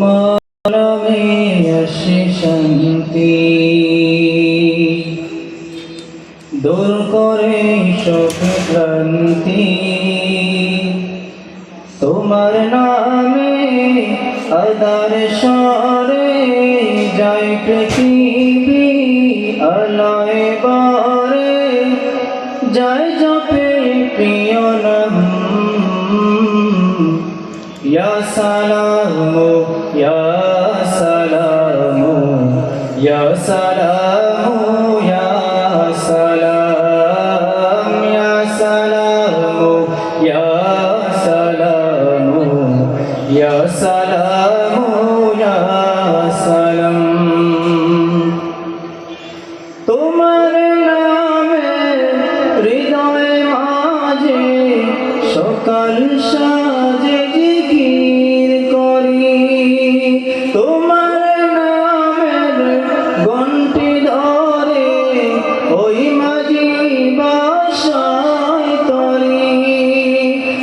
তোমার নামে আসে শান্তি, দূর করে সব ক্লান্তি। তোমার নামে আদার স্বরে যায় পৃথিবী, আলোয় বারে যায় জপে প্রিয় নাম। ইয়া সালামু ইয়া সালামু ইয়া সালামু ইয়া সালাম, ইয়া সালামু ইয়া সালামু ইয়া সালামু ইয়া সালাম। তোমার নামে হৃদয় মাঝে সকাল সাজে জিকির করি, তোমার নামের ঘন্টি ধরে ওই মাঝি বাসায় তরি।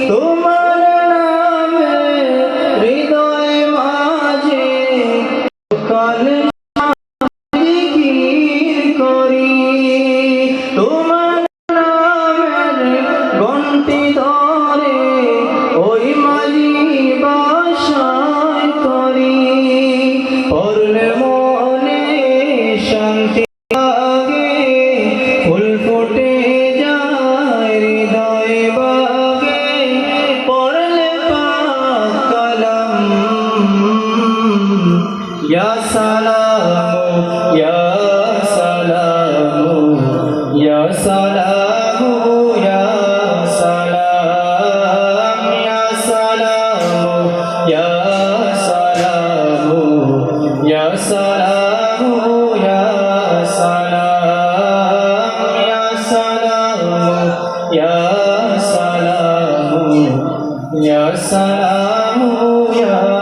তোমার নামে হৃদয় মাঝে সকাল জিকির করি, তোমার নামের ঘন্টি ধরে ওই মাঝি বাসায় তরি। পড়লে মনে শান্তি লাগে, ফুল ফুটে যায় হৃদয় বাগে, পড়লে পাক কালাম। ইয়া সালামু ইয়া সালামু ইয়া সালামু ইয়া সালাম, ইয়া সালামু ইয়া সালামু ইয়া সালামু ইয়া সালাম, ইয়া সালামু ইয়া সালামু ইয়া সালামু ইয়া